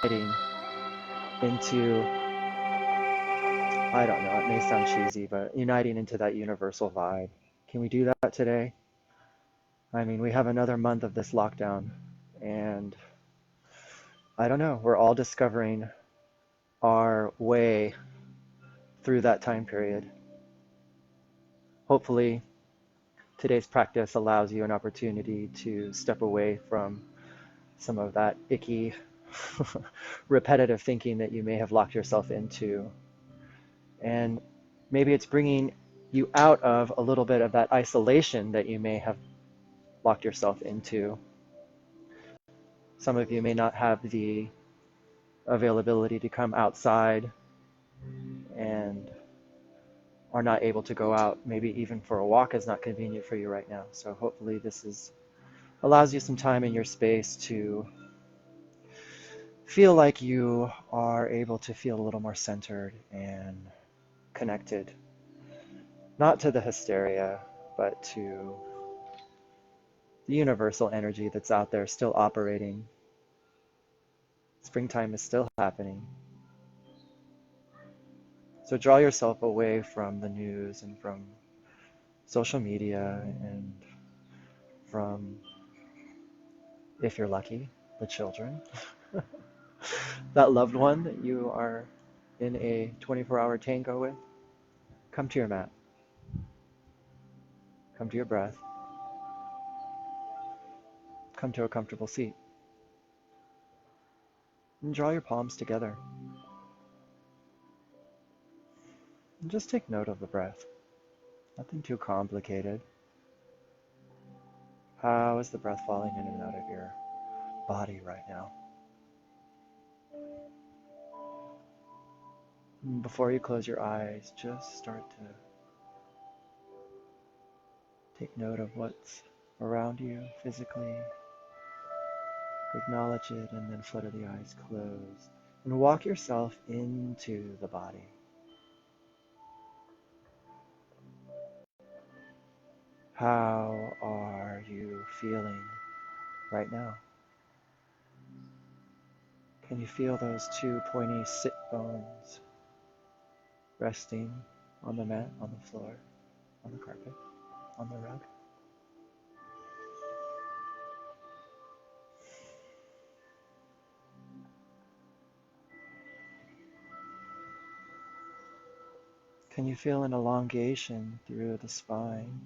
uniting into, I don't know, it may sound cheesy, but uniting into that universal vibe. Can we do that today? I mean, we have another month of this lockdown, and I don't know, we're all discovering our way through that time period. Hopefully, today's practice allows you an opportunity to step away from some of that icky, repetitive thinking that you may have locked yourself into. And maybe it's bringing you out of a little bit of that isolation that you may have locked yourself into. Some of you may not have the availability to come outside and are not able to go out. Maybe even for a walk is not convenient for you right now. So hopefully this allows you some time in your space to feel like you are able to feel a little more centered and connected, not to the hysteria, but to the universal energy that's out there still operating. Springtime is still happening. So draw yourself away from the news and from social media and from, if you're lucky, the children, that loved one that you are in a 24-hour tango with. Come to your mat. Come to your breath. Come to a comfortable seat. And draw your palms together. And just take note of the breath. Nothing too complicated. How is the breath falling in and out of your body right now? And before you close your eyes, just start to take note of what's around you physically. Acknowledge it and then flutter the eyes closed. And walk yourself into the body. How are you feeling right now? Can you feel those two pointy sit bones resting on the mat, on the floor, on the carpet, on the rug? Can you feel an elongation through the spine?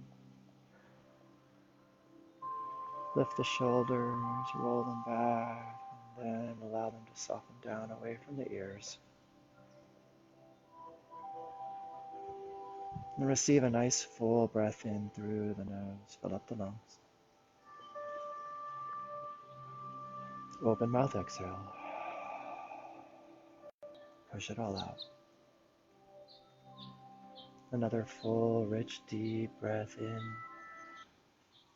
Lift the shoulders, roll them back, and then allow them to soften down away from the ears. And receive a nice full breath in through the nose. Fill up the lungs. Open mouth exhale. Push it all out. Another full, rich, deep breath in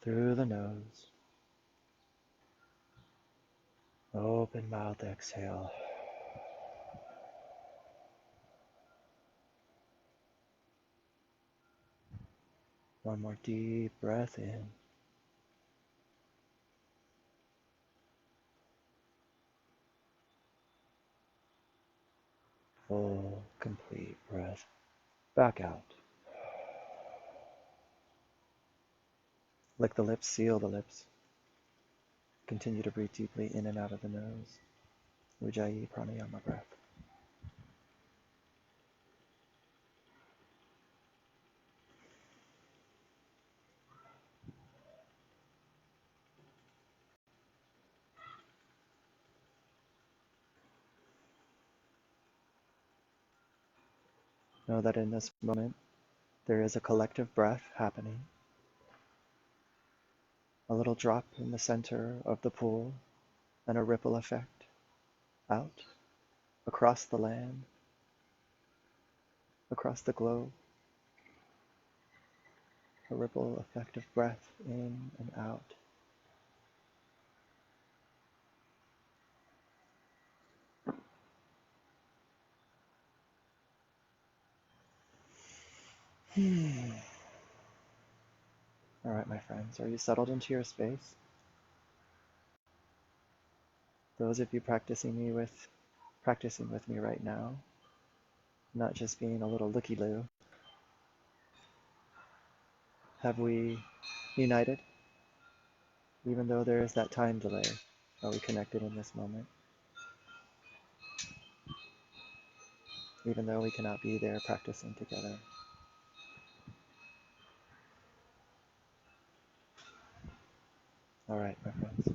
through the nose. Open mouth exhale. One more deep breath in. Full, complete breath. Back out. Lick the lips, seal the lips. Continue to breathe deeply in and out of the nose. Ujjayi pranayama breath. Know that in this moment, there is a collective breath happening. A little drop in the center of the pool and a ripple effect out across the land, across the globe. A ripple effect of breath in and out. All right, my friends, are you settled into your space? Those of you practicing with me right now, not just being a little looky-loo, have we united? Even though there is that time delay, are we connected in this moment? Even though we cannot be there practicing together. All right, my friends.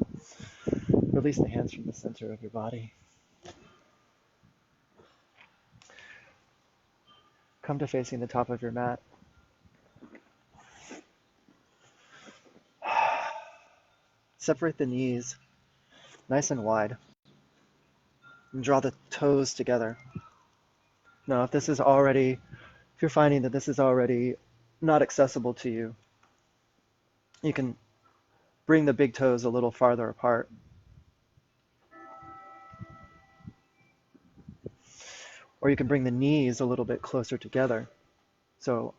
Release the hands from the center of your body. Come to facing the top of your mat. Separate the knees nice and wide and draw the toes together. Now, if you're finding that this is already not accessible to you, you can bring the big toes a little farther apart. Or you can bring the knees a little bit closer together. So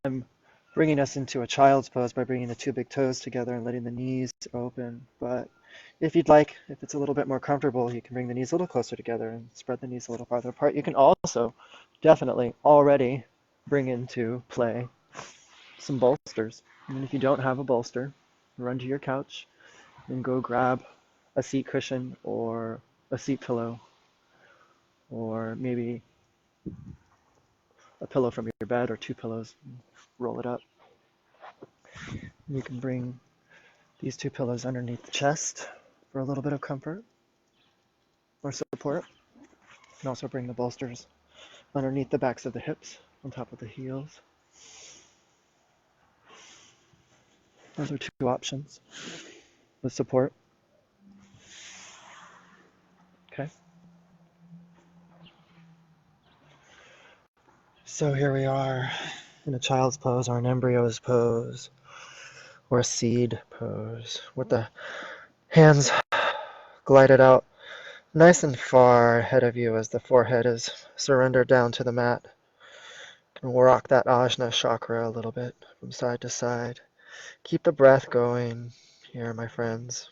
I'm bringing us into a child's pose by bringing the two big toes together and letting the knees open. But if you'd like, if it's a little bit more comfortable, you can bring the knees a little closer together and spread the knees a little farther apart. You can also definitely already bring into play some bolsters. And if you don't have a bolster, run to your couch and go grab a seat cushion or a seat pillow, or maybe a pillow from your bed or two pillows, roll it up. You can bring these two pillows underneath the chest for a little bit of comfort or support. You can also bring the bolsters underneath the backs of the hips, on top of the heels. Those are two options with support. Okay. So here we are in a child's pose or an embryo's pose or a seed pose with the hands glided out nice and far ahead of you as the forehead is surrendered down to the mat. And we'll rock that Ajna chakra a little bit from side to side. Keep the breath going here, my friends.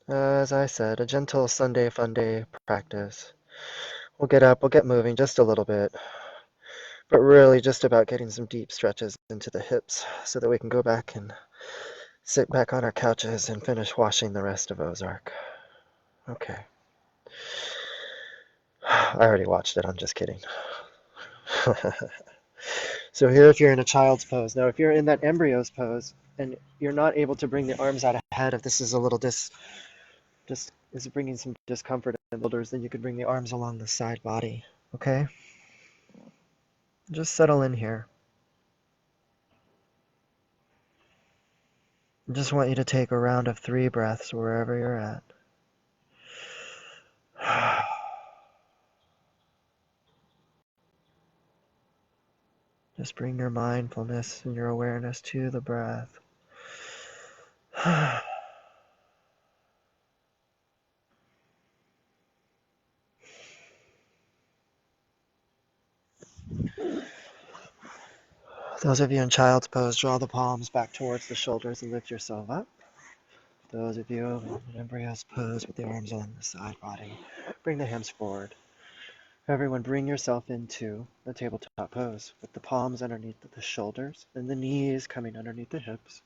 As I said, a gentle Sunday fun day practice. We'll get up, we'll get moving just a little bit, but really just about getting some deep stretches into the hips so that we can go back and sit back on our couches and finish washing the rest of Ozark. Okay. I already watched it, I'm just kidding. So here, if you're in a child's pose. Now, if you're in that embryo's pose and you're not able to bring the arms out ahead, if this is a little just is bringing some discomfort in the shoulders, then you could bring the arms along the side body. Okay? Just settle in here. I just want you to take a round of 3 breaths wherever you're at. Just bring your mindfulness and your awareness to the breath. Those of you in child's pose, draw the palms back towards the shoulders and lift yourself up. Those of you in embryo's pose with the arms along the side body, bring the hands forward. Everyone, bring yourself into the tabletop pose with the palms underneath the shoulders and the knees coming underneath the hips.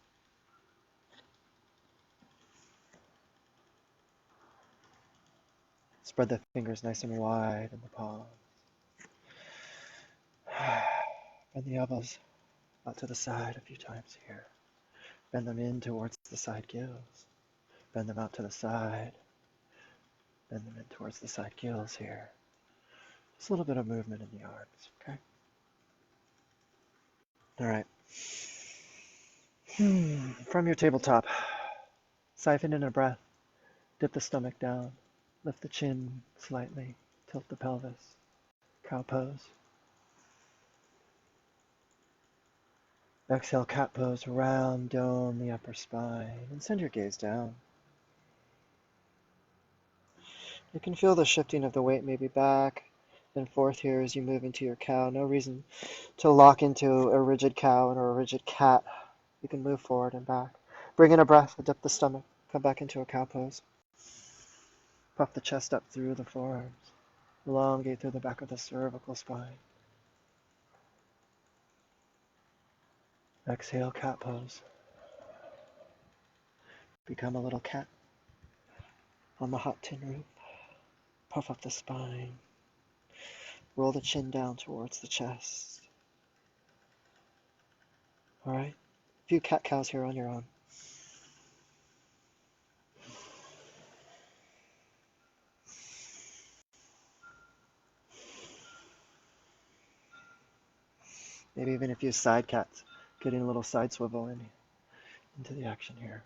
Spread the fingers nice and wide in the palms. Bend the elbows out to the side a few times here. Bend them in towards the side gills. Bend them out to the side. Bend them in towards the side gills here. Just a little bit of movement in the arms, okay? All right. From your tabletop, siphon in a breath. Dip the stomach down. Lift the chin slightly. Tilt the pelvis. Cow pose. Exhale, cat pose. Round dome the upper spine. And send your gaze down. You can feel the shifting of the weight maybe back and forth here as you move into your cow. No reason to lock into a rigid cow or a rigid cat. You can move forward and back. Bring in a breath and dip the stomach. Come back into a cow pose. Puff the chest up through the forearms. Elongate through the back of the cervical spine. Exhale, cat pose. Become a little cat on the hot tin roof. Puff up the spine. Roll the chin down towards the chest. All right? A few cat-cows here on your own. Maybe even a few side cats, getting a little side swivel into the action here.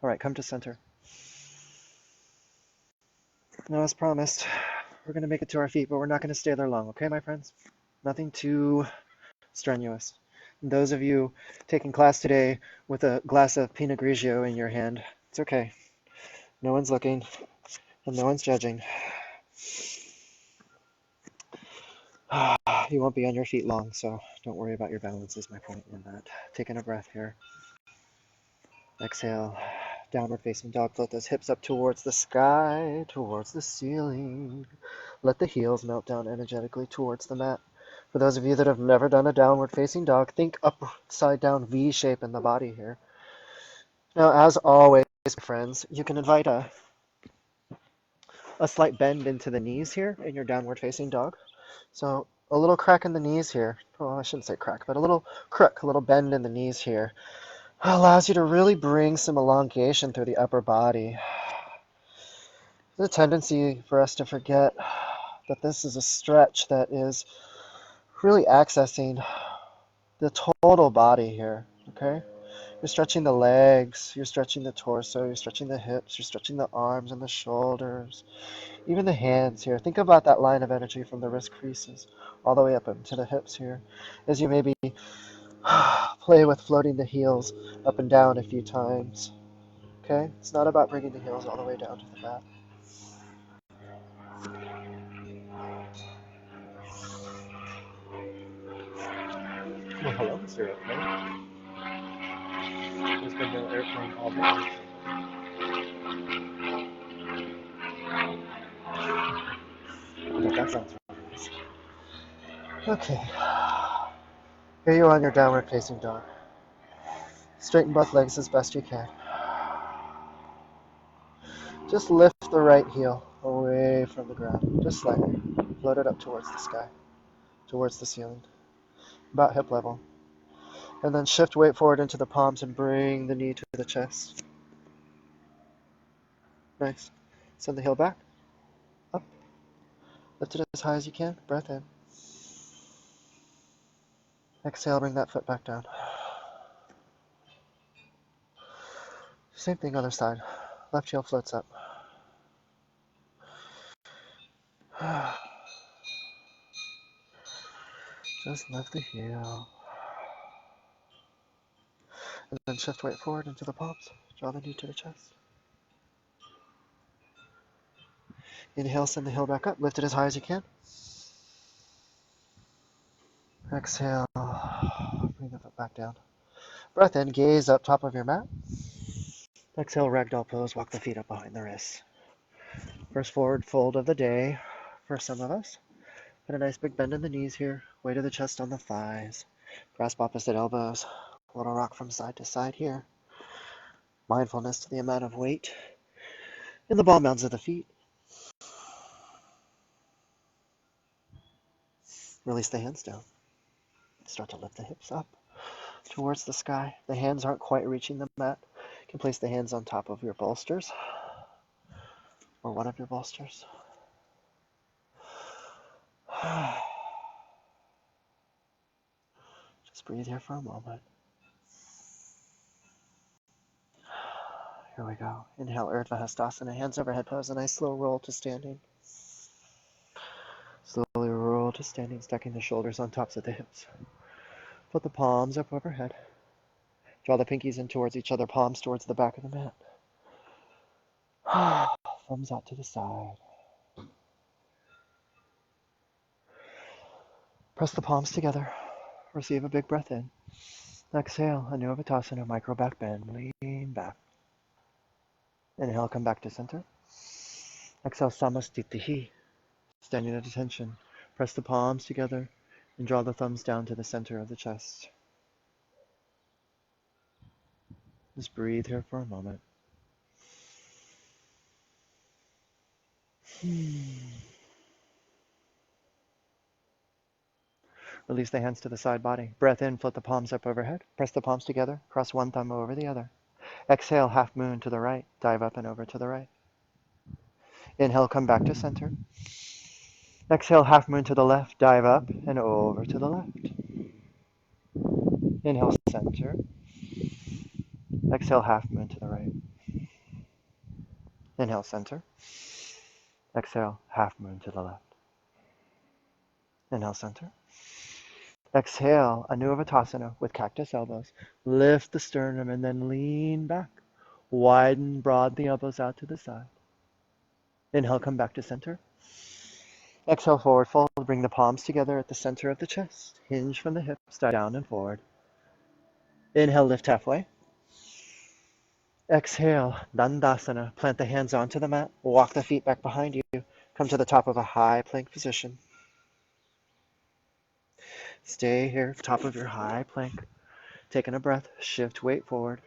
All right, come to center. Now, as promised, we're going to make it to our feet, but we're not going to stay there long, okay, my friends? Nothing too strenuous. And those of you taking class today with a glass of Pinot Grigio in your hand, it's okay. No one's looking, and no one's judging. You won't be on your feet long, so don't worry about your balance is my point in that. Taking a breath here. Exhale. Downward facing dog. Float those hips up towards the sky, towards the ceiling. Let the heels melt down energetically towards the mat. For those of you that have never done a downward facing dog, think upside down V shape in the body here. Now, as always, friends, you can invite a slight bend into the knees here in your downward facing dog. So a little crack in the knees here. Well, I shouldn't say crack, but a little crook, a little bend in the knees here allows you to really bring some elongation through the upper body. There's a tendency for us to forget that this is a stretch that is really accessing the total body here, okay? You're stretching the legs, you're stretching the torso, you're stretching the hips, you're stretching the arms and the shoulders, even the hands here. Think about that line of energy from the wrist creases all the way up into the hips here as you maybe play with floating the heels up and down a few times. Okay? It's not about bringing the heels all the way down to the mat. Well, hello, Mr. Airplane. There's been no airplane all day. But that sounds nice. Okay. Here you are on your downward facing dog. Straighten both legs as best you can. Just lift the right heel away from the ground, just slightly. Float it up towards the sky, towards the ceiling, about hip level. And then shift weight forward into the palms and bring the knee to the chest. Nice. Send the heel back, up. Lift it as high as you can. Breath in. Exhale, bring that foot back down. Same thing, other side. Left heel floats up. Just lift the heel. And then shift weight forward into the palms. Draw the knee to the chest. Inhale, send the heel back up. Lift it as high as you can. Exhale, bring the foot back down. Breath in, gaze up top of your mat. Exhale, ragdoll pose, walk the feet up behind the wrists. First forward fold of the day for some of us. Put a nice big bend in the knees here. Weight of the chest on the thighs. Grasp opposite elbows. Little rock from side to side here. Mindfulness to the amount of weight in the ball mounds of the feet. Release the hands down. Start to lift the hips up towards the sky. The hands aren't quite reaching the mat. You can place the hands on top of your bolsters or one of your bolsters. Just breathe here for a moment. Here we go. Inhale, Urdhva Hastasana, hands overhead pose, a nice slow roll to standing. Slowly roll to standing, stacking the shoulders on tops of the hips. Put the palms up overhead. Draw the pinkies in towards each other, palms towards the back of the mat. Thumbs out to the side. Press the palms together. Receive a big breath in. Exhale, Anuvatasana, micro back bend, lean back. Inhale, come back to center. Exhale, Samastitihi, standing at attention. Press the palms together and draw the thumbs down to the center of the chest. Just breathe here for a moment. Release the hands to the side body. Breath in, float the palms up overhead. Press the palms together. Cross one thumb over the other. Exhale, half moon to the right. Dive up and over to the right. Inhale, come back to center. Exhale, half moon to the left. Dive up and over to the left. Inhale, center. Exhale, half moon to the right. Inhale, center. Exhale, half moon to the left. Inhale, center. Exhale, Anuvatasana with cactus elbows. Lift the sternum and then lean back. Widen, broad the elbows out to the side. Inhale, come back to center. Exhale, forward fold. Bring the palms together at the center of the chest. Hinge from the hips, dive down and forward. Inhale, lift halfway. Exhale, Dandasana. Plant the hands onto the mat. Walk the feet back behind you. Come to the top of a high plank position. Stay here, top of your high plank. Taking a breath, shift weight forward.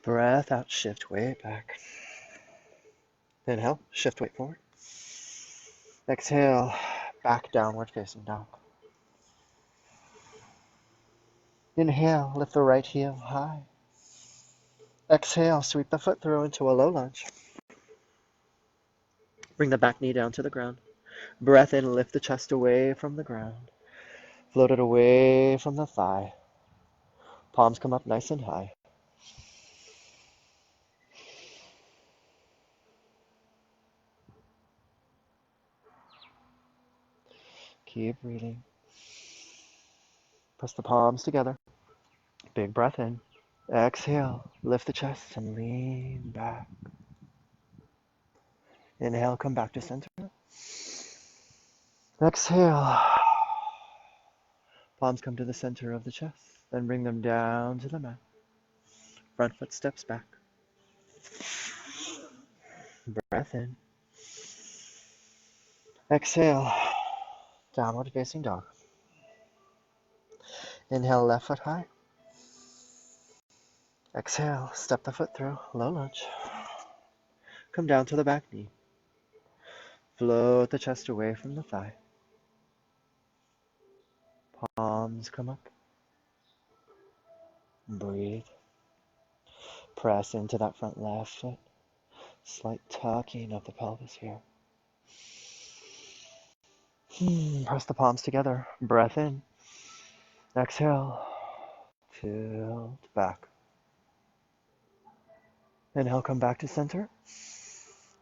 Breath out, shift weight back. Inhale, shift weight forward. Exhale, back downward facing dog. Inhale, lift the right heel high. Exhale, sweep the foot through into a low lunge. Bring the back knee down to the ground. Breath in, lift the chest away from the ground. Float it away from the thigh. Palms come up nice and high. Keep breathing. Press the palms together. Big breath in. Exhale, lift the chest and lean back. Inhale, come back to center. Exhale. Palms come to the center of the chest. Then bring them down to the mat. Front foot steps back. Breath in. Exhale. Downward facing dog. Inhale, left foot high. Exhale, step the foot through, low lunge. Come down to the back knee. Float the chest away from the thigh. Palms come up. Breathe. Press into that front left foot. Slight tucking of the pelvis here. Press the palms together. Breath in. Exhale. Tilt back. Inhale, come back to center.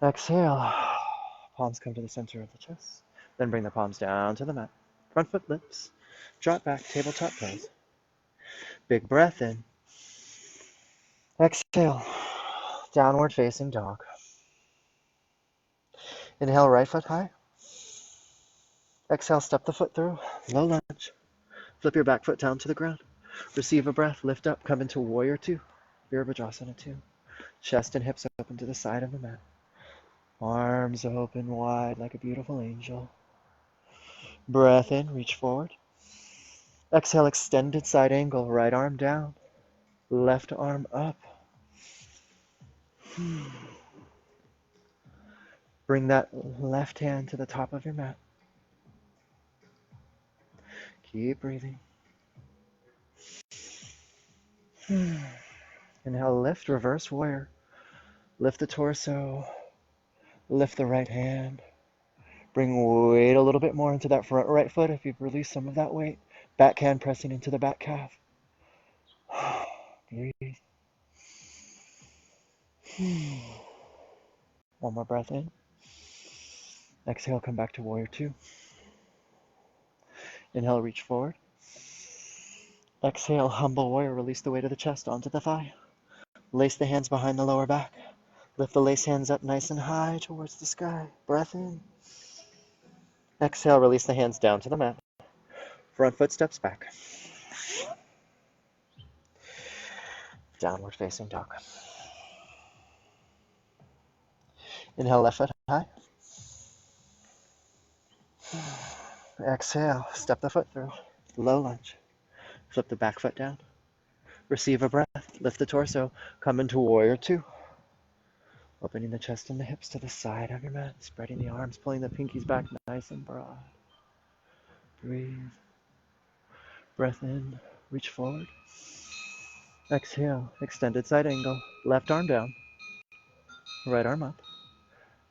Exhale. Palms come to the center of the chest. Then bring the palms down to the mat. Front foot lifts. Drop back, tabletop pose. Big breath in. Exhale. Downward facing dog. Inhale, right foot high. Exhale, step the foot through, low lunge. Flip your back foot down to the ground. Receive a breath, lift up, come into warrior two. Virabhadrasana 2. Chest and hips open to the side of the mat. Arms open wide like a beautiful angel. Breath in, reach forward. Exhale, extended side angle, right arm down, left arm up. Bring that left hand to the top of your mat. Keep breathing. Inhale, lift, reverse warrior. Lift the torso, lift the right hand. Bring weight a little bit more into that front right foot if you've released some of that weight. Back hand pressing into the back calf. Breathe. One more breath in. Exhale, come back to warrior two. Inhale, reach forward. Exhale, humble warrior, release the weight of the chest onto the thigh. Lace the hands behind the lower back. Lift the lace hands up nice and high towards the sky. Breath in. Exhale, release the hands down to the mat. Front foot steps back. Downward facing dog. Inhale, left foot high. Exhale, step the foot through. Low lunge. Flip the back foot down. Receive a breath. Lift the torso. Come into warrior two. Opening the chest and the hips to the side of your mat. Spreading the arms, pulling the pinkies back nice and broad. Breathe. Breath in. Reach forward. Exhale. Extended side angle. Left arm down. Right arm up.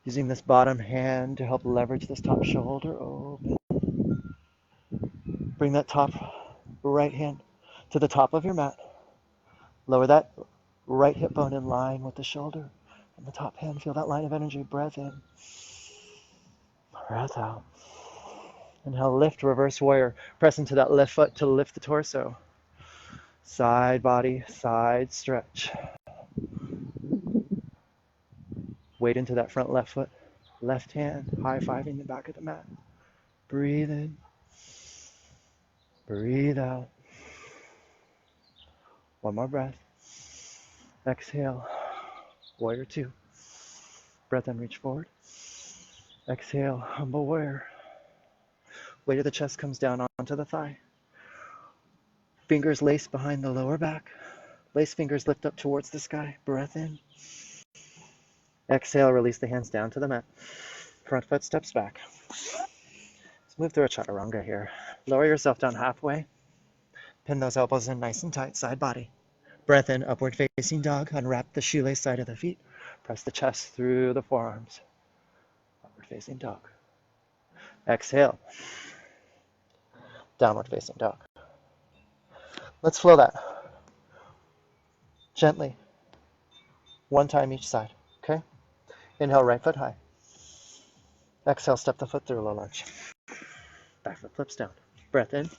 Using this bottom hand to help leverage this top shoulder. Open. Bring that top right hand to the top of your mat. Lower that right hip bone in line with the shoulder. And the top hand, feel that line of energy. Breath in. Breath out. Inhale, lift, reverse warrior. Press into that left foot to lift the torso. Side body, side stretch. Weight into that front left foot. Left hand, high-fiving the back of the mat. Breathe in. Breathe out. One more breath. Exhale. Warrior two. Breath in, reach forward. Exhale, humble warrior. Weight of the chest comes down onto the thigh. Fingers lace behind the lower back. Lace fingers lift up towards the sky. Breath in. Exhale, release the hands down to the mat. Front foot steps back. Let's move through a chaturanga here. Lower yourself down halfway. Pin those elbows in nice and tight, side body. Breath in, upward facing dog. Unwrap the shoelace side of the feet. Press the chest through the forearms. Upward facing dog. Exhale. Downward facing dog. Let's flow that. Gently. One time each side, okay? Inhale, right foot high. Exhale, step the foot through, low lunge. Back foot flips down. Breath in.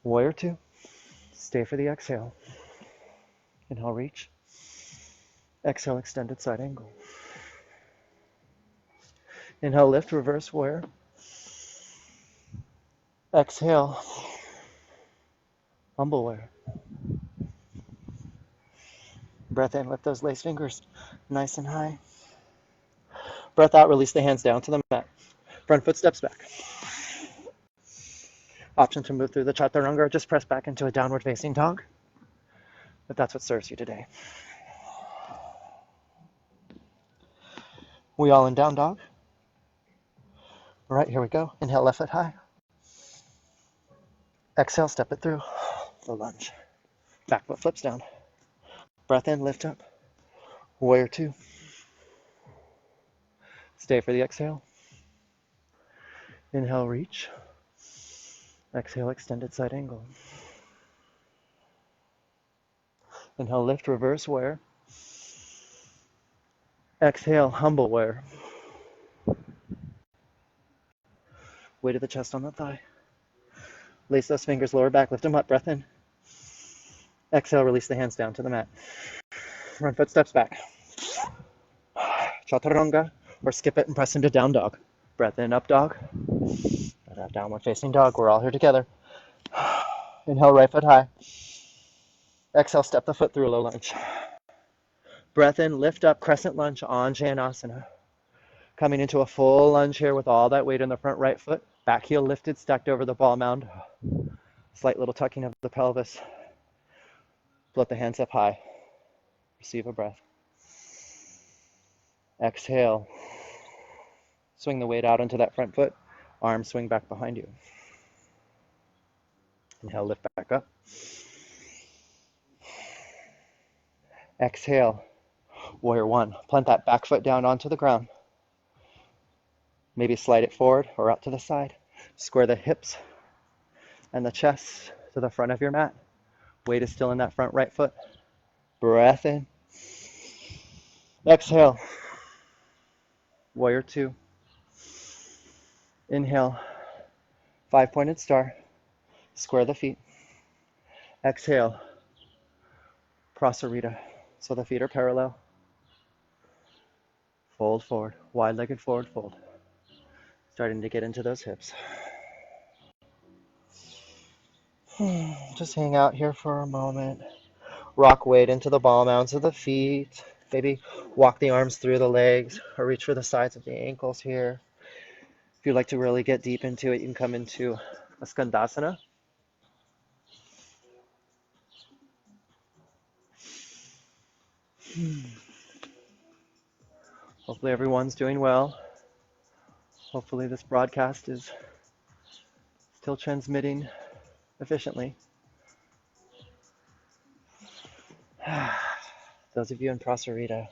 Warrior two. Stay for the exhale. Inhale, reach. Exhale, extended side angle. Inhale, lift, reverse warrior. Exhale, humble warrior. Breath in, lift those lace fingers nice and high. Breath out, release the hands down to the mat. Front foot steps back. Option to move through the chaturanga or just press back into a downward facing dog, if that's what serves you today. We all in down dog. All right, here we go. Inhale, left foot high. Exhale, step it through. The lunge. Back foot flips down. Breath in, lift up. Warrior two. Stay for the exhale. Inhale, reach. Exhale, extended side angle. Inhale, lift, reverse warrior. Exhale, humble warrior. Weight of the chest on the thigh. Lace those fingers lower back, lift them up, breath in. Exhale, release the hands down to the mat. Front foot steps back. Chaturanga, or skip it and press into down dog. Breath in, up dog. Downward facing dog, we're all here together. Inhale, right foot high. Exhale, step the foot through a low lunge. Breath in, lift up, crescent lunge, Anjanasana. Coming into a full lunge here with all that weight in the front right foot. Back heel lifted, stacked over the ball mound. Slight little tucking of the pelvis. Float the hands up high. Receive a breath. Exhale. Swing the weight out into that front foot. Arms swing back behind you. Inhale, lift back up. Exhale. Warrior one. Plant that back foot down onto the ground. Maybe slide it forward or out to the side. Square the hips and the chest to the front of your mat. Weight is still in that front right foot. Breath in. Exhale. Warrior two. Inhale. 5-pointed star. Square the feet. Exhale. Prasarita. So the feet are parallel. Fold forward. Wide-legged forward fold. Starting to get into those hips. Just hang out here for a moment. Rock weight into the ball mounds of the feet. Maybe walk the arms through the legs or reach for the sides of the ankles here. If you'd like to really get deep into it, you can come into a Skandasana. Hopefully everyone's doing well. Hopefully this broadcast is still transmitting efficiently. Those of you in Prasarita.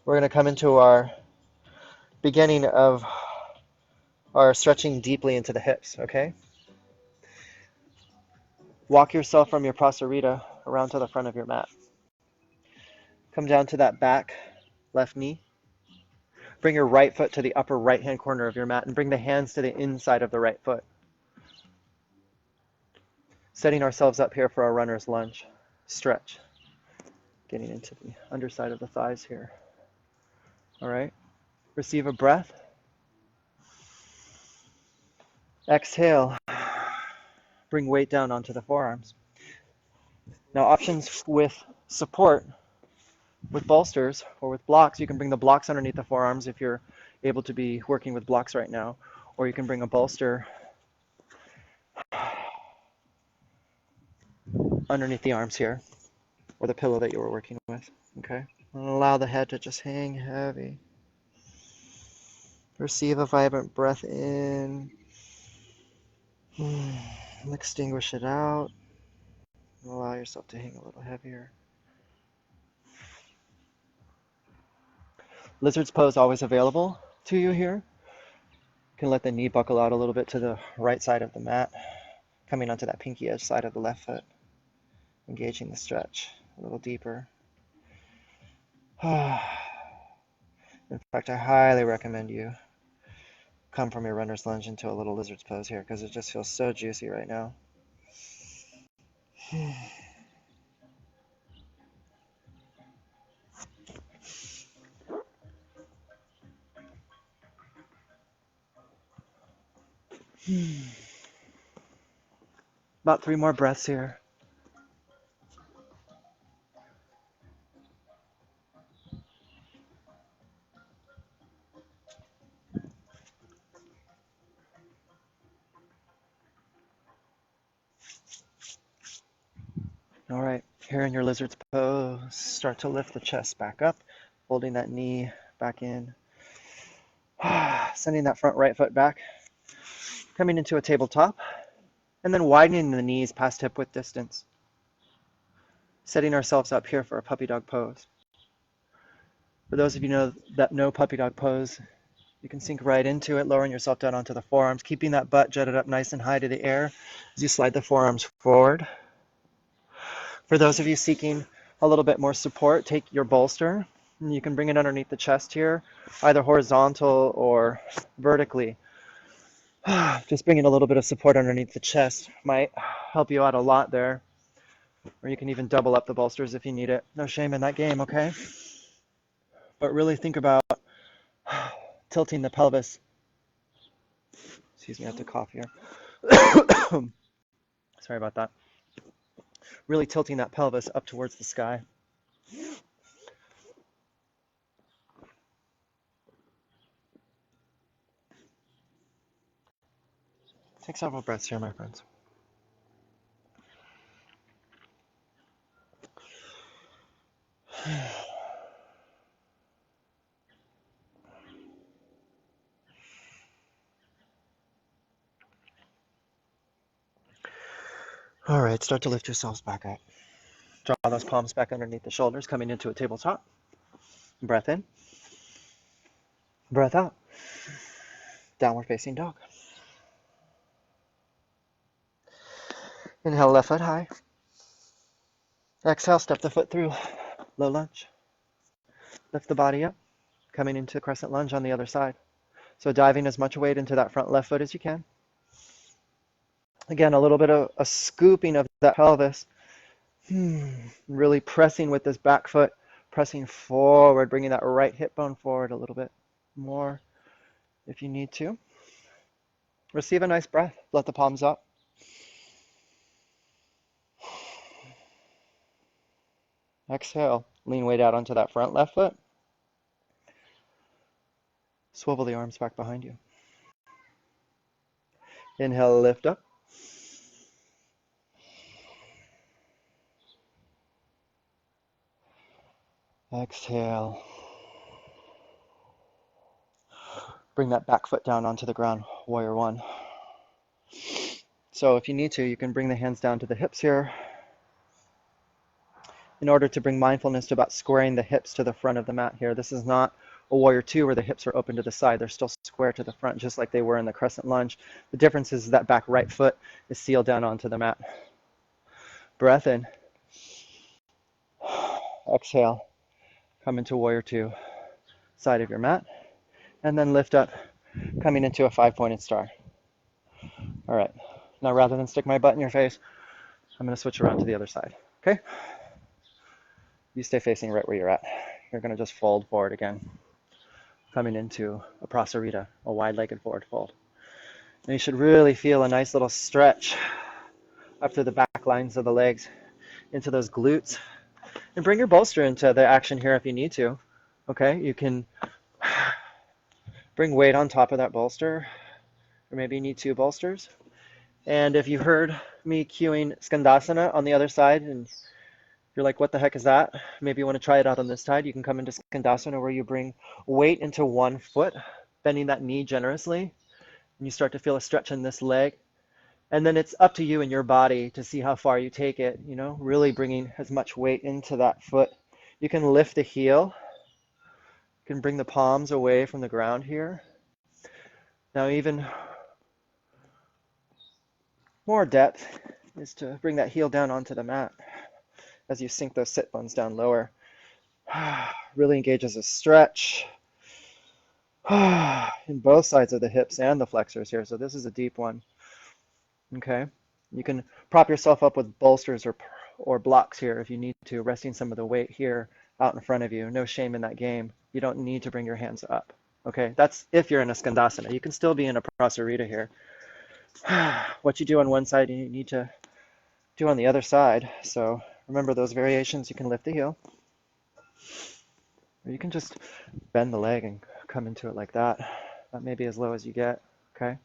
We're going to come into our beginning of our stretching deeply into the hips, okay? Walk yourself from your Prasarita around to the front of your mat. Come down to that back left knee. Bring your right foot to the upper right-hand corner of your mat and bring the hands to the inside of the right foot. Setting ourselves up here for a runner's lunge. Stretch. Getting into the underside of the thighs here. All right. Receive a breath. Exhale. Bring weight down onto the forearms. Now options with support, with bolsters or with blocks. You can bring the blocks underneath the forearms if you're able to be working with blocks right now, or you can bring a bolster underneath the arms here, or the pillow that you were working with, okay? And allow the head to just hang heavy. Receive a vibrant breath in. Extinguish it out. Allow yourself to hang a little heavier. Lizard's pose always available to you here. You can let the knee buckle out a little bit to the right side of the mat, coming onto that pinky edge side of the left foot, engaging the stretch a little deeper. In fact, I highly recommend you come from your runner's lunge into a little lizard's pose here because it just feels so juicy right now. About 3 more breaths here. All right, here in your lizard's pose, start to lift the chest back up, holding that knee back in. Sending that front right foot back, coming into a tabletop, and then widening the knees past hip width distance. Setting ourselves up here for a puppy dog pose. For those of you that know puppy dog pose, you can sink right into it, lowering yourself down onto the forearms, keeping that butt jutted up nice and high to the air as you slide the forearms forward. For those of you seeking a little bit more support, take your bolster, and you can bring it underneath the chest here, either horizontal or vertically. Just bringing a little bit of support underneath the chest might help you out a lot there. Or you can even double up the bolsters if you need it. No shame in that game, okay? But really think about tilting the pelvis. Excuse me, I have to cough here. Sorry about that. Really tilting that pelvis up towards the sky. Take several breaths here, my friends. All right, start to lift yourselves back up. Draw those palms back underneath the shoulders, coming into a tabletop. Breath in. Breath out. Downward facing dog. Inhale, left foot high. Exhale, step the foot through. Low lunge. Lift the body up, coming into crescent lunge on the other side. So diving as much weight into that front left foot as you can. Again, a little bit of a scooping of that pelvis. Really pressing with this back foot, pressing forward, bringing that right hip bone forward a little bit more if you need to. Receive a nice breath. Let the palms up. Exhale. Lean weight out onto that front left foot. Swivel the arms back behind you. Inhale, lift up. Exhale. Bring that back foot down onto the ground, warrior one. So if you need to, you can bring the hands down to the hips here in order to bring mindfulness to about squaring the hips to the front of the mat here. This is not a warrior two where the hips are open to the side. They're still square to the front, just like they were in the crescent lunge. The difference is that back right foot is sealed down onto the mat. Breath in. Exhale. Come into warrior two, side of your mat, and then lift up, coming into a 5-pointed star. All right. Now, rather than stick my butt in your face, I'm going to switch around to the other side. Okay? You stay facing right where you're at. You're going to just fold forward again, coming into a Prasarita, a wide-legged forward fold. And you should really feel a nice little stretch up through the back lines of the legs, into those glutes. And bring your bolster into the action here if you need to. Okay? You can bring weight on top of that bolster, or maybe you need two bolsters. And if you heard me cueing Skandasana on the other side, and you're like, what the heck is that? Maybe you want to try it out on this side. You can come into Skandasana where you bring weight into one foot, bending that knee generously, and you start to feel a stretch in this leg. And then it's up to you and your body to see how far you take it, you know, really bringing as much weight into that foot. You can lift the heel. You can bring the palms away from the ground here. Now, even more depth is to bring that heel down onto the mat as you sink those sit bones down lower. Really engages a stretch in both sides of the hips and the flexors here. So this is a deep one. Okay. You can prop yourself up with bolsters or blocks here if you need to, resting some of the weight here out in front of you. No shame in that game. You don't need to bring your hands up. Okay. That's if you're in a Skandasana. You can still be in a Prasarita here. What you do on one side, you need to do on the other side. So remember those variations. You can lift the heel, or you can just bend the leg and come into it like that. That may be as low as you get, okay?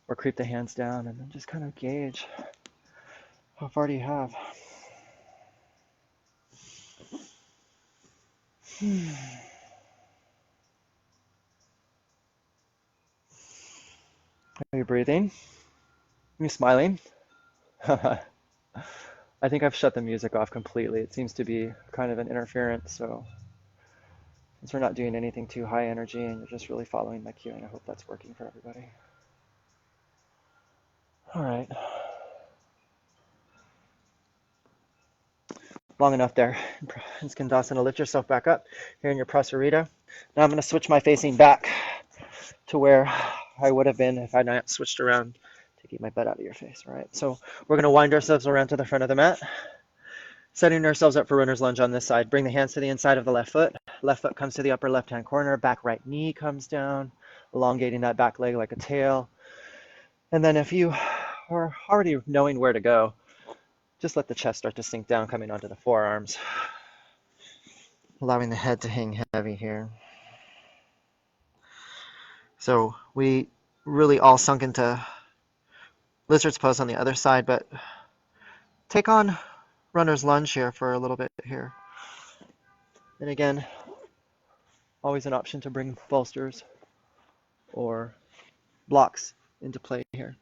Or creep the hands down and then just kind of gauge how far do you have. Are you breathing? Are you smiling? I think I've shut the music off completely. It seems to be kind of an interference, so since we're not doing anything too high energy and you're just really following my cueing, I hope that's working for everybody. All right. Long enough there. In Skandasana, lift yourself back up here in your Prasarita. Now I'm going to switch my facing back to where I would have been if I had not switched around to keep my butt out of your face. All right. So we're going to wind ourselves around to the front of the mat, setting ourselves up for runner's lunge on this side. Bring the hands to the inside of the left foot. Left foot comes to the upper left-hand corner. Back right knee comes down, elongating that back leg like a tail. And then if you are already knowing where to go, just let the chest start to sink down, coming onto the forearms, allowing the head to hang heavy here. So we really all sunk into lizard's pose on the other side, but take on runner's lunge here for a little bit here. And again, always an option to bring bolsters or blocks into play here.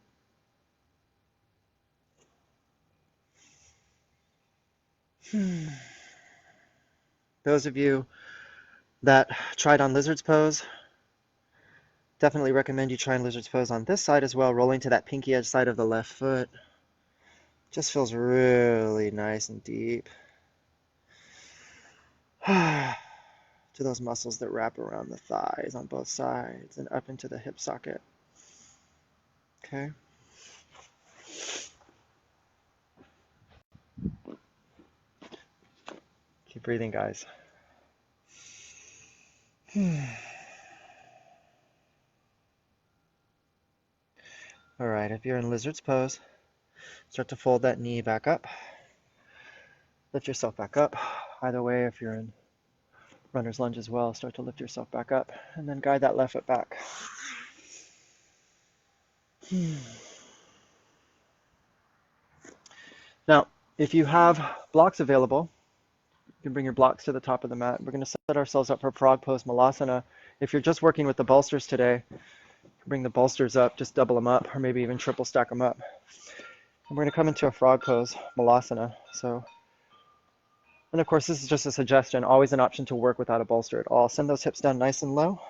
Those of you that tried on lizard's pose, definitely recommend you try on lizard's pose on this side as well, rolling to that pinky edge side of the left foot. Just feels really nice and deep. To those muscles that wrap around the thighs on both sides and up into the hip socket. Okay. Keep breathing, guys. right, if you're in lizard's pose, start to fold that knee back up. Lift yourself back up. Either way, if you're in runner's lunge as well, start to lift yourself back up and then guide that left foot back. Now, if you have blocks available, you can bring your blocks to the top of the mat. We're going to set ourselves up for frog pose malasana. If you're just working with the bolsters today, bring the bolsters up, just double them up, or maybe even triple stack them up. And we're going to come into a frog pose malasana. And of course, this is just a suggestion, always an option to work without a bolster at all. Send those hips down nice and low.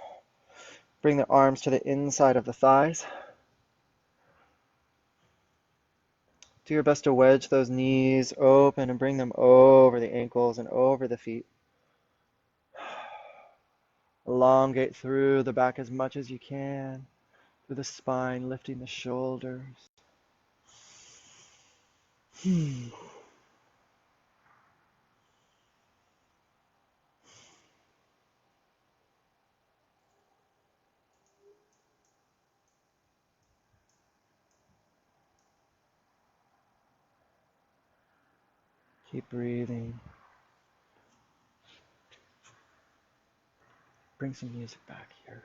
Bring the arms to the inside of the thighs. Do your best to wedge those knees open and bring them over the ankles and over the feet. Elongate through the back as much as you can, through the spine, lifting the shoulders. Keep breathing. Bring some music back here.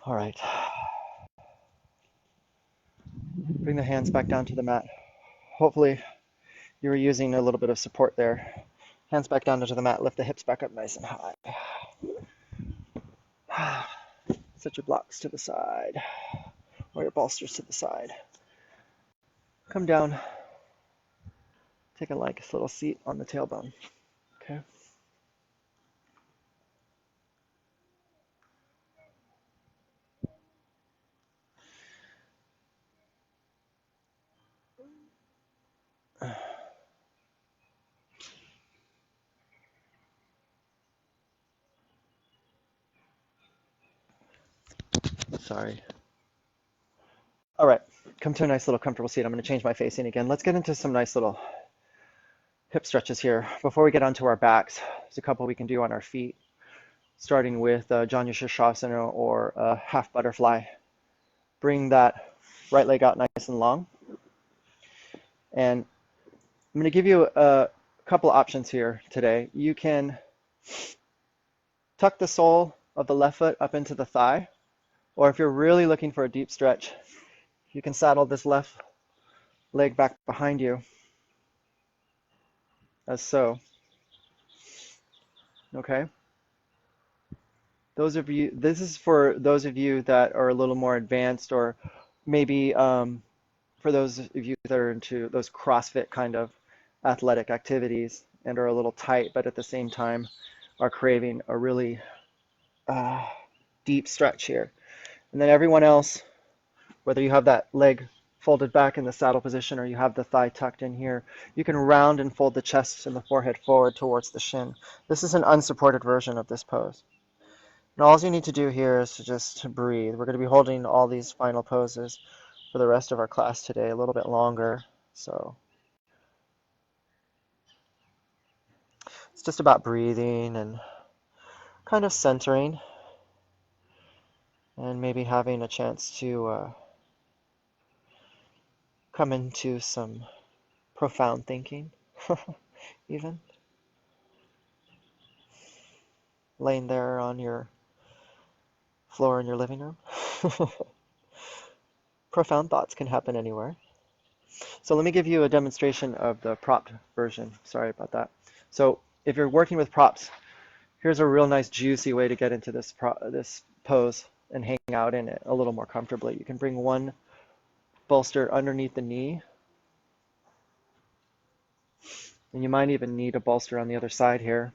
All right. Bring the hands back down to the mat. Hopefully you were using a little bit of support there. Hands back down into the mat. Lift the hips back up nice and high. Set your blocks to the side, or your bolsters to the side. Come down. Take a nice little seat on the tailbone. Okay. Sorry. All right, come to a nice little comfortable seat. I'm going to change my facing again. Let's get into some nice little hip stretches here. Before we get onto our backs, there's a couple we can do on our feet, starting with Janu Sirsasana or half butterfly. Bring that right leg out nice and long. And I'm going to give you a couple options here today. You can tuck the sole of the left foot up into the thigh, or if you're really looking for a deep stretch, you can saddle this left leg back behind you, as so. Okay. This is for those of you that are a little more advanced, or maybe for those of you that are into those CrossFit kind of athletic activities and are a little tight, but at the same time are craving a really deep stretch here. And then everyone else, whether you have that leg folded back in the saddle position or you have the thigh tucked in here, you can round and fold the chest and the forehead forward towards the shin. This is an unsupported version of this pose. And all you need to do here is to just breathe. We're going to be holding all these final poses for the rest of our class today, a little bit longer. So it's just about breathing and kind of centering and maybe having a chance to come into some profound thinking, even. Laying there on your floor in your living room. Profound thoughts can happen anywhere. So let me give you a demonstration of the propped version. Sorry about that. So if you're working with props, here's a real nice juicy way to get into this pose and hang out in it a little more comfortably. You can bring one bolster underneath the knee, and you might even need a bolster on the other side here,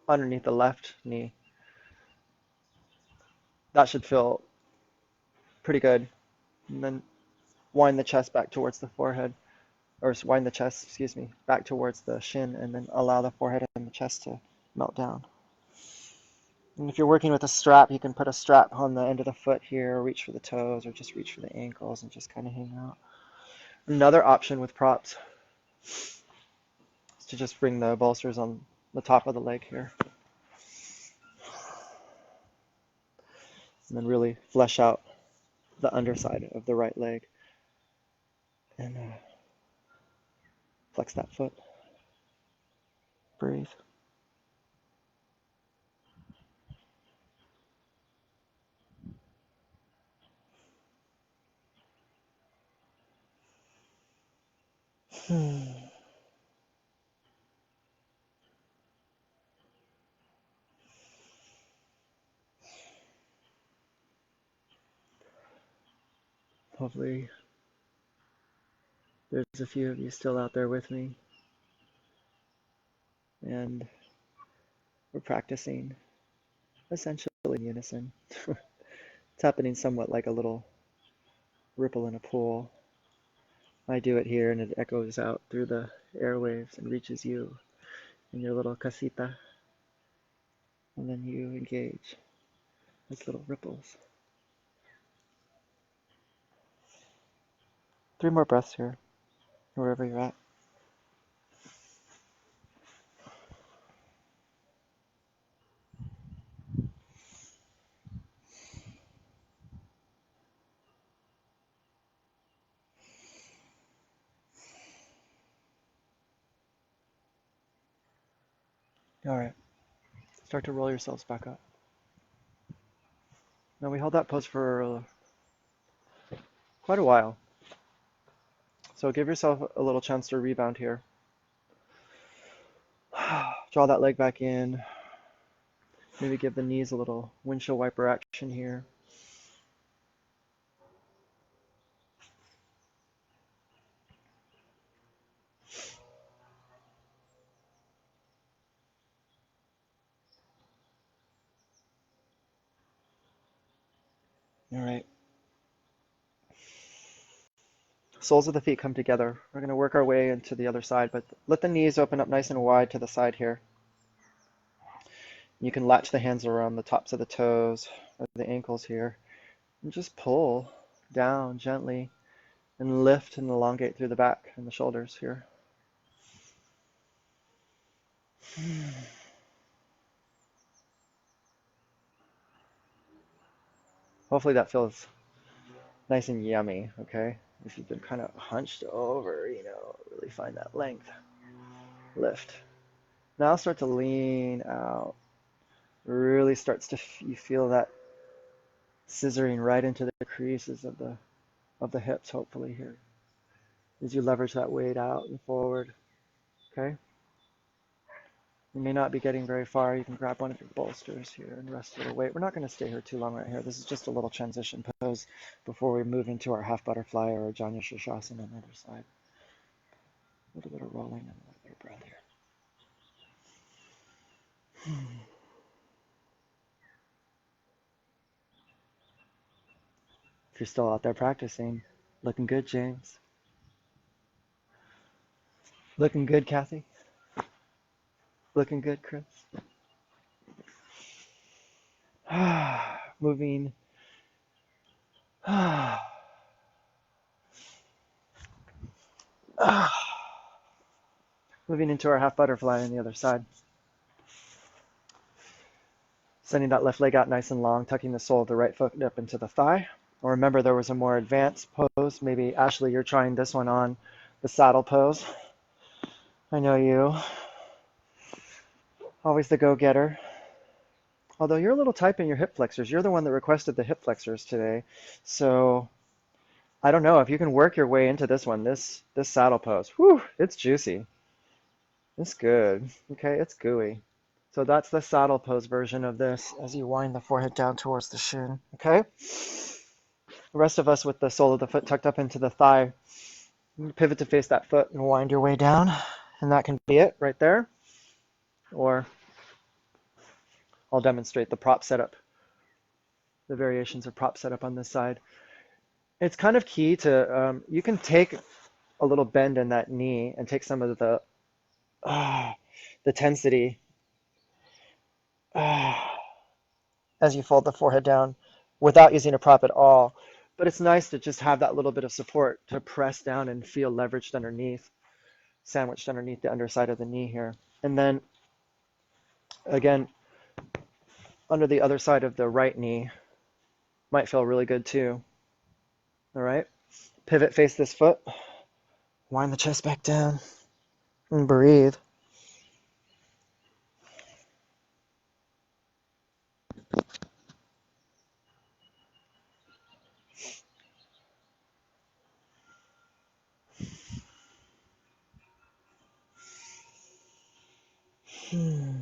underneath the left knee. That should feel pretty good. And then wind the chest back towards the forehead, or wind the chest, excuse me, back towards the shin, and then allow the forehead and the chest to melt down. And if you're working with a strap, you can put a strap on the end of the foot here, reach for the toes, or just reach for the ankles and just kind of hang out. Another option with props is to just bring the bolsters on the top of the leg here. And then really flesh out the underside of the right leg. And flex that foot. Breathe. Hopefully there's a few of you still out there with me. And we're practicing essentially in unison. It's happening somewhat like a little ripple in a pool. I do it here and it echoes out through the airwaves and reaches you in your little casita. And then you engage as little ripples. 3 more breaths here, wherever you're at. All right, start to roll yourselves back up. Now we held that pose for quite a while. So give yourself a little chance to rebound here. Draw that leg back in. Maybe give the knees a little windshield wiper action here. All right. Soles of the feet come together. We're going to work our way into the other side, but let the knees open up nice and wide to the side here. You can latch the hands around the tops of the toes or the ankles here. And just pull down gently and lift and elongate through the back and the shoulders here. Hopefully that feels nice and yummy, okay? If you've been kind of hunched over, really find that length. Lift. Now start to lean out. Really starts to, you feel that scissoring right into the creases of the hips, hopefully here. As you leverage that weight out and forward, okay? You may not be getting very far. You can grab one of your bolsters here and rest a little weight. We're not going to stay here too long right here. This is just a little transition pose before we move into our half butterfly or Janu Sirsasana on the other side. A little bit of rolling and a little bit of breath here. If you're still out there practicing, looking good, James. Looking good, Kathy. Looking good, Chris. Moving. Moving into our half butterfly on the other side. Sending that left leg out nice and long, tucking the sole of the right foot up into the thigh. Or remember, there was a more advanced pose. Maybe, Ashley, you're trying this one on, the saddle pose. I know you. Always the go-getter. Although you're a little tight in your hip flexors. You're the one that requested the hip flexors today. So I don't know if you can work your way into this one, this saddle pose. Whew, it's juicy. It's good. Okay, it's gooey. So that's the saddle pose version of this as you wind the forehead down towards the shin. Okay? The rest of us with the sole of the foot tucked up into the thigh. Pivot to face that foot and wind your way down. And that can be it right there. Or I'll demonstrate the prop setup, the variations of prop setup on this side. It's kind of key to, you can take a little bend in that knee and take some of the tensity as you fold the forehead down without using a prop at all. But it's nice to just have that little bit of support to press down and feel leveraged underneath, sandwiched underneath the underside of the knee here. And then again, under the other side of the right knee might feel really good too. All right, pivot face this foot, wind the chest back down, and breathe. Hmm.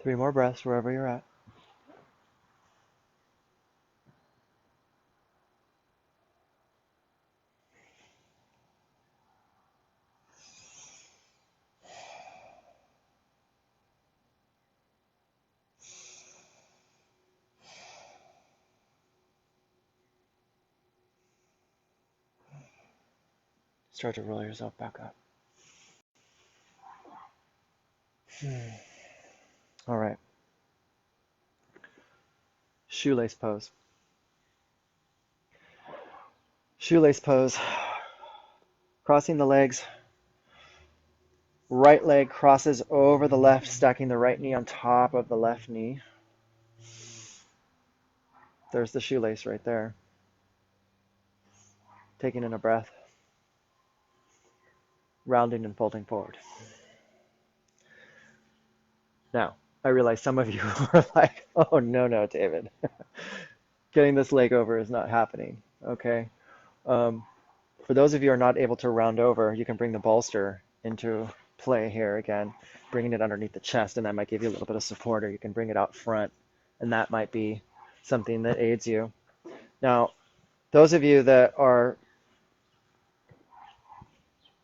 3 more breaths wherever you're at. Start to roll yourself back up. All right. Shoelace pose. Shoelace pose. Crossing the legs. Right leg crosses over the left, stacking the right knee on top of the left knee. There's the shoelace right there. Taking in a breath. Rounding and folding forward. Now, I realize some of you are like, oh, no, David. Getting this leg over is not happening, okay? For those of you who are not able to round over, you can bring the bolster into play here again, bringing it underneath the chest, and that might give you a little bit of support, or you can bring it out front, and that might be something that aids you. Now, those of you that are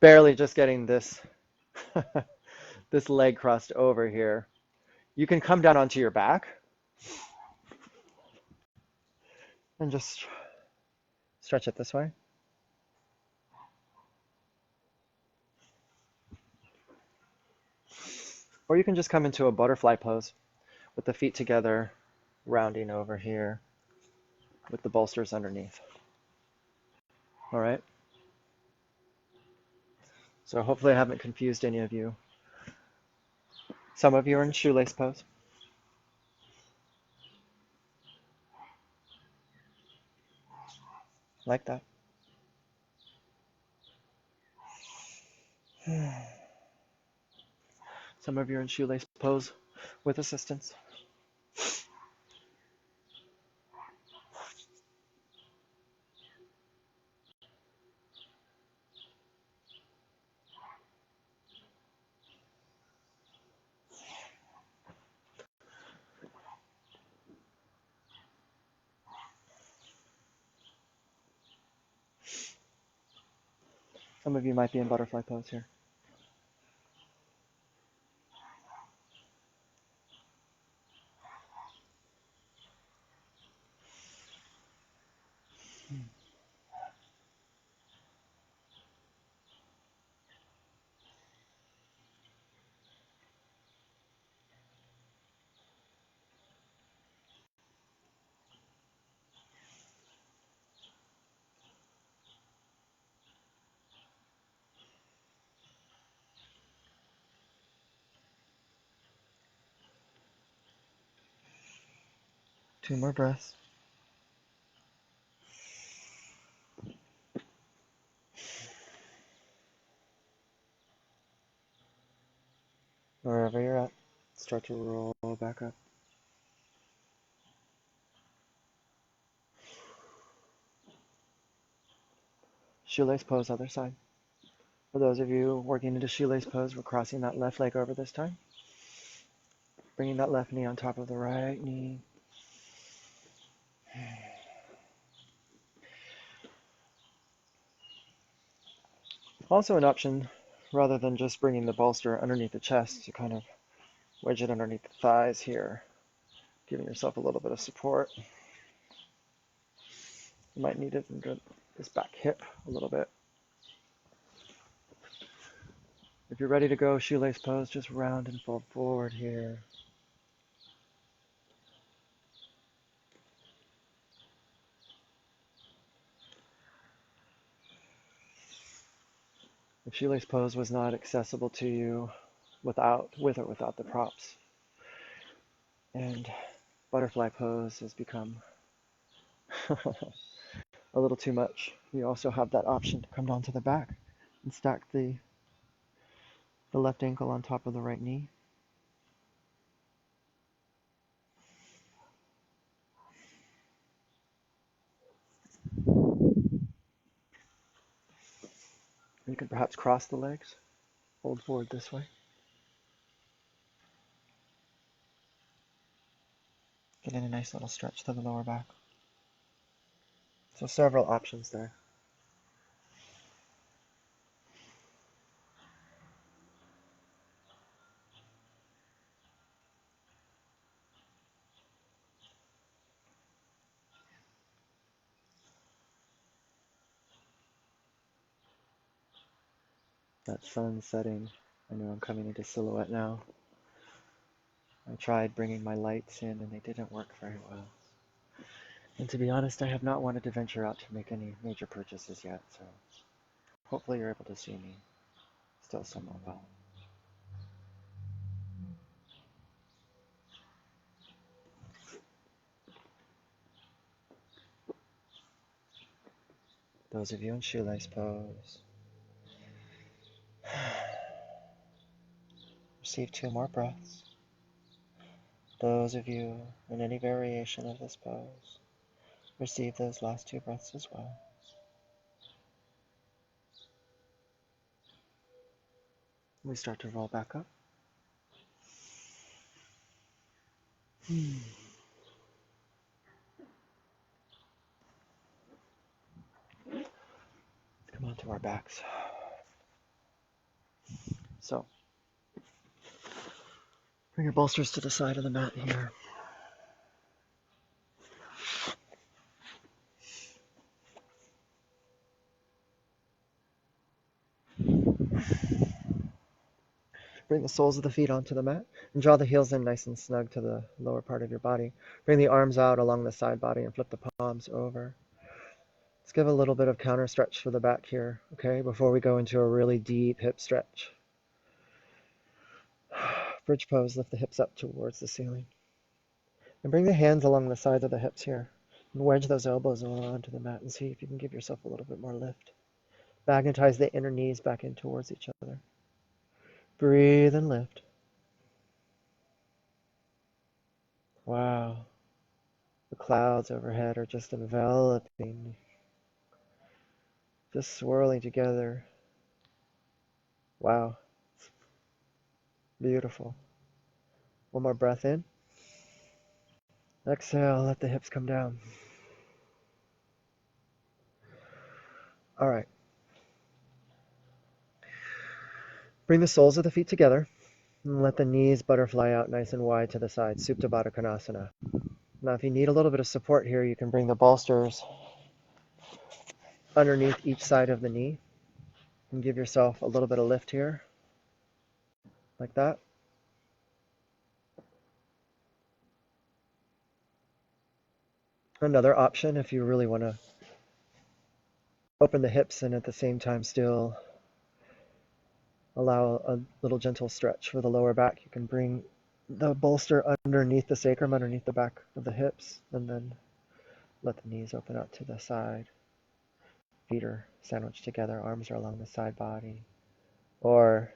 barely just getting this this leg crossed over here, you can come down onto your back and just stretch it this way. Or you can just come into a butterfly pose with the feet together, rounding over here with the bolsters underneath. All right? So hopefully I haven't confused any of you. Some of you are in shoelace pose. Like that. Some of you are in shoelace pose with assistance. Some of you might be in butterfly pose here. Two more breaths. Wherever you're at, start to roll back up. Shoelace pose, other side. For those of you working into shoelace pose, we're crossing that left leg over this time. Bringing that left knee on top of the right knee. Also an option, rather than just bringing the bolster underneath the chest, to kind of wedge it underneath the thighs here, giving yourself a little bit of support. You might need it under this back hip a little bit. If you're ready to go, shoelace pose, just round and fold forward here. If shoelace pose was not accessible to you with or without the props, and butterfly pose has become a little too much, you also have that option to come down to the back and stack the left ankle on top of the right knee. You can perhaps cross the legs, fold forward this way. Getting a nice little stretch to the lower back. So several options there. That sun setting, I know I'm coming into silhouette now. I tried bringing my lights in and they didn't work very well. And to be honest, I have not wanted to venture out to make any major purchases yet, so hopefully you're able to see me still somewhat well. Those of you in shoelace pose, receive 2 more breaths. Those of you in any variation of this pose, receive those last 2 breaths as well. We start to roll back up. Come onto our backs. So, bring your bolsters to the side of the mat here. Bring the soles of the feet onto the mat and draw the heels in nice and snug to the lower part of your body. Bring the arms out along the side body and flip the palms over. Let's give a little bit of counter stretch for the back here, okay, before we go into a really deep hip stretch. Bridge pose, lift the hips up towards the ceiling. And bring the hands along the sides of the hips here. And wedge those elbows onto the mat and see if you can give yourself a little bit more lift. Magnetize the inner knees back in towards each other. Breathe and lift. Wow. The clouds overhead are just enveloping, just swirling together. Wow. Beautiful. One more breath in. Exhale, let the hips come down. All right. Bring the soles of the feet together and let the knees butterfly out nice and wide to the side, Supta Baddha Konasana. Now, if you need a little bit of support here, you can bring the bolsters underneath each side of the knee and give yourself a little bit of lift here, like that. Another option, if you really want to open the hips and at the same time still allow a little gentle stretch for the lower back, you can bring the bolster underneath the sacrum, underneath the back of the hips, and then let the knees open out to the side. Feet are sandwiched together, arms are along the side body. Or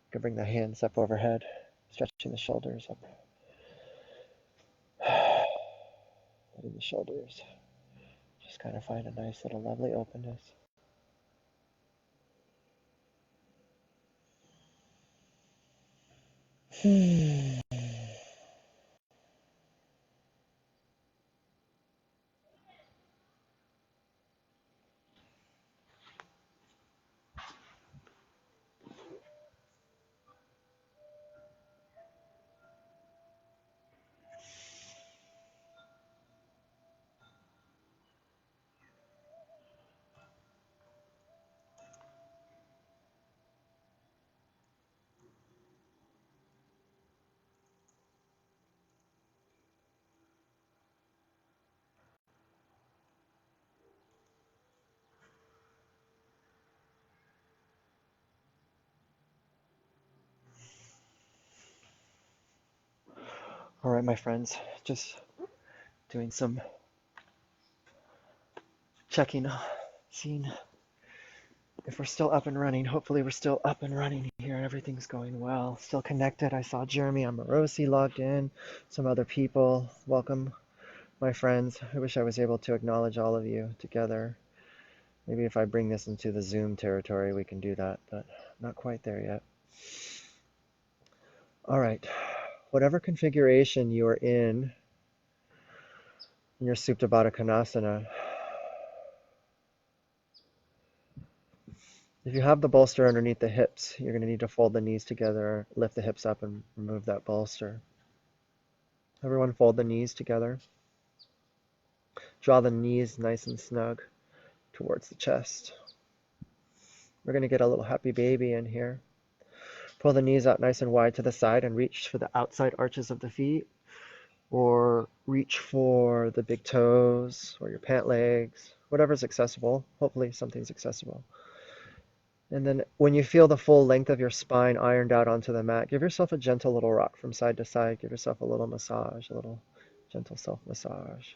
you can bring the hands up overhead, stretching the shoulders up. Letting the shoulders just kind of find a nice little lovely openness. All right, my friends, just doing some checking, seeing if we're still up and running. Hopefully we're still up and running here and everything's going well. Still connected. I saw Jeremy Amorosi logged in, some other people. Welcome, my friends. I wish I was able to acknowledge all of you together. Maybe if I bring this into the Zoom territory, we can do that, but not quite there yet. All right, whatever configuration you are in your Supta Baddha Konasana, if you have the bolster underneath the hips, you're going to need to fold the knees together, lift the hips up, and remove that bolster. Everyone fold the knees together. Draw the knees nice and snug towards the chest. We're going to get a little happy baby in here. Pull the knees out nice and wide to the side and reach for the outside arches of the feet, or reach for the big toes or your pant legs, whatever's accessible. Hopefully something's accessible. And then when you feel the full length of your spine ironed out onto the mat, give yourself a gentle little rock from side to side. Give yourself a little massage, a little gentle self-massage.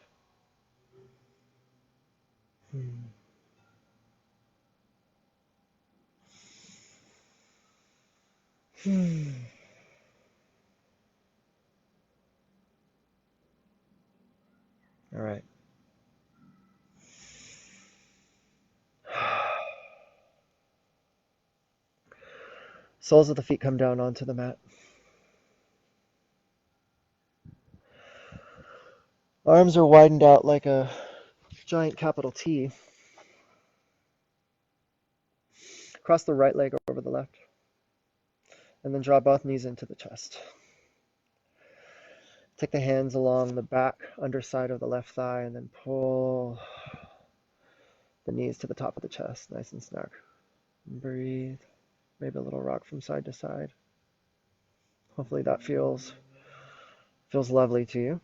All right. Soles of the feet come down onto the mat. Arms are widened out like a giant capital T. Cross the right leg over the left. And then draw both knees into the chest. Take the hands along the back underside of the left thigh and then pull the knees to the top of the chest, nice and snug. And breathe. Maybe a little rock from side to side. Hopefully that feels lovely to you.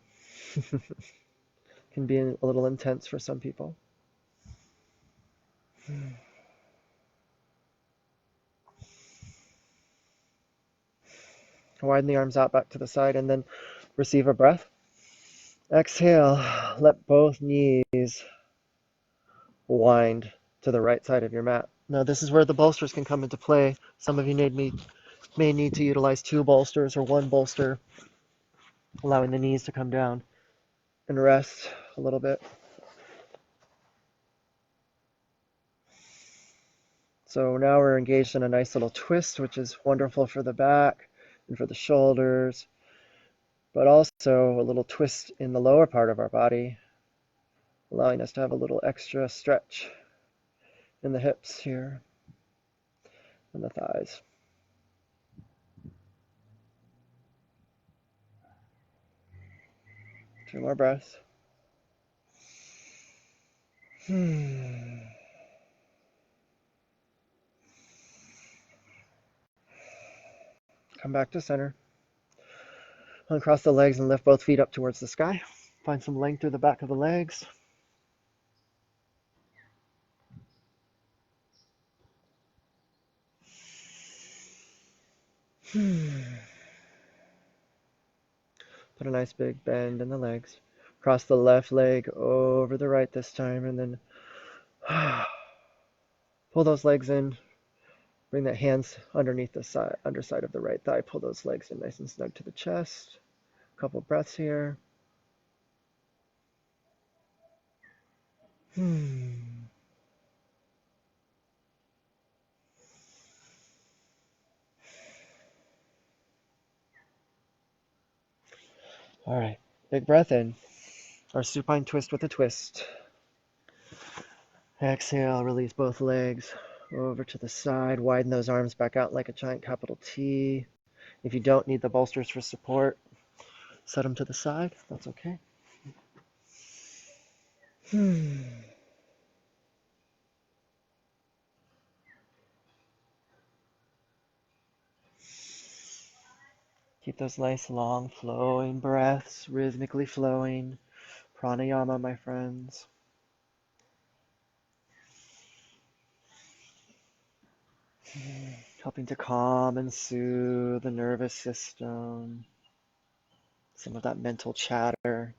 Can be a little intense for some people. Widen the arms out back to the side and then receive a breath. Exhale, let both knees wind to the right side of your mat. Now this is where the bolsters can come into play. Some of you may need to utilize 2 bolsters or 1 bolster, allowing the knees to come down and rest a little bit. So now we're engaged in a nice little twist, which is wonderful for the back and for the shoulders, but also a little twist in the lower part of our body, allowing us to have a little extra stretch in the hips here and the thighs. Two more breaths. Come back to center. Uncross the legs and lift both feet up towards the sky. Find some length through the back of the legs. Put a nice big bend in the legs. Cross the left leg over the right this time, and then pull those legs in. Bring the hands underneath the underside of the right thigh. Pull those legs in nice and snug to the chest. A couple breaths here. All right, big breath in. Our supine twist with a twist. Exhale, release both legs over to the side. Widen those arms back out like a giant capital T. If you don't need the bolsters for support, set them to the side. That's okay. Keep those nice, long, flowing breaths, rhythmically flowing. Pranayama, my friends. Helping to calm and soothe the nervous system. some of that mental chatter.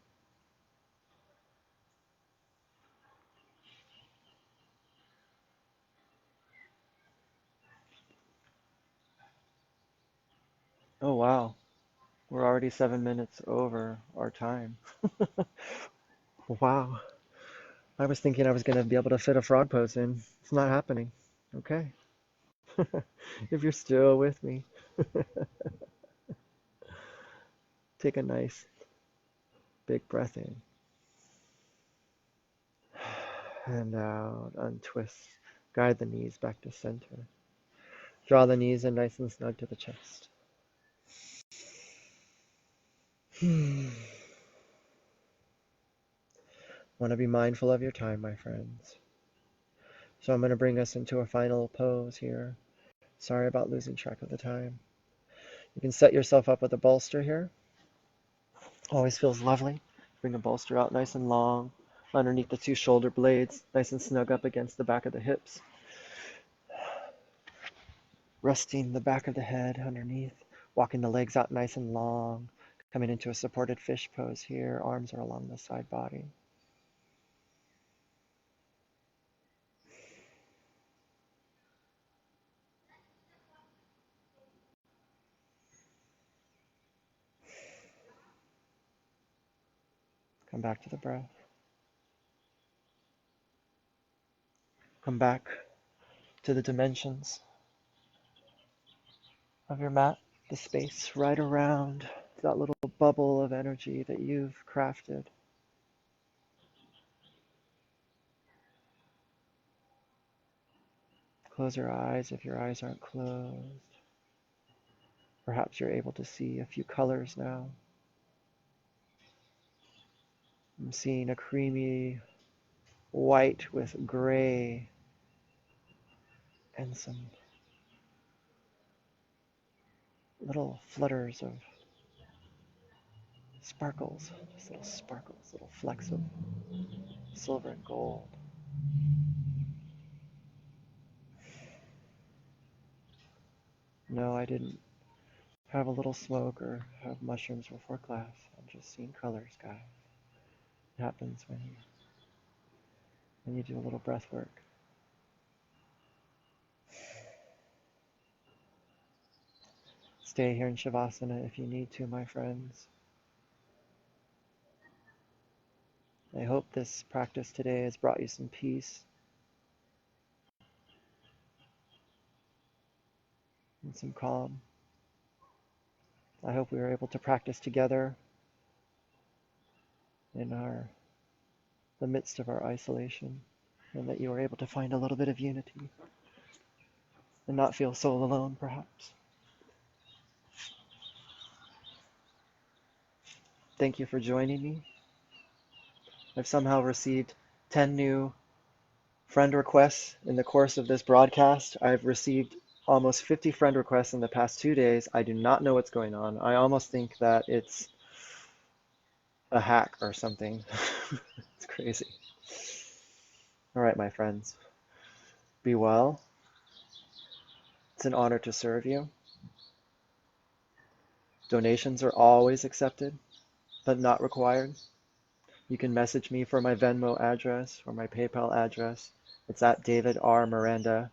Oh, wow. We're already 7 minutes over our time. Wow. I was thinking I was going to be able to fit a frog pose in. It's not happening. Okay. If you're still with me, take a nice big breath in and out. Untwist. Guide the knees back to center. Draw the knees in nice and snug to the chest. Want to be mindful of your time, my friends. So I'm going to bring us into a final pose here. Sorry about losing track of the time. You can set yourself up with a bolster here. Always feels lovely. Bring the bolster out nice and long underneath the two shoulder blades, nice and snug up against the back of the hips. Resting the back of the head underneath, walking the legs out nice and long, coming into a supported fish pose here. Arms are along the side body. Come back to the breath. Come back to the dimensions of your mat, the space right around that little bubble of energy that you've crafted. Close your eyes if your eyes aren't closed. Perhaps you're able to see a few colors now. I'm seeing a creamy white with gray and some little flutters of sparkles, just little sparkles, little flecks of silver and gold. No, I didn't have a little smoke or have mushrooms before class. I'm just seeing colors, guys. It happens when you do a little breath work. Stay here in Shavasana if you need to, my friends. I hope this practice today has brought you some peace and some calm. I hope we were able to practice together in the midst of our isolation, and that you were able to find a little bit of unity and not feel so alone, perhaps. Thank you for joining me. I've somehow received 10 new friend requests in the course of this broadcast. I've received almost 50 friend requests in the past 2 days. I do not know what's going on. I almost think that it's a hack or something. It's crazy. All right, my friends, be well. It's an honor to serve you. Donations are always accepted, but not required. You can message me for my Venmo address or my PayPal address. It's at David R. Miranda,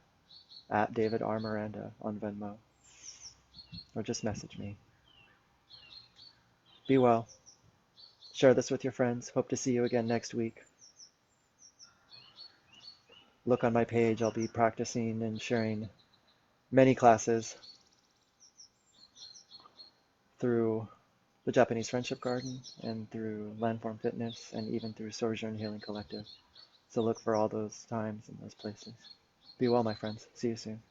at David R. Miranda on Venmo. Or just message me. Be well. Share this with your friends. Hope to see you again next week. Look on my page. I'll be practicing and sharing many classes through the Japanese Friendship Garden and through Landform Fitness and even through Sojourn Healing Collective. So look for all those times and those places. Be well, my friends. See you soon.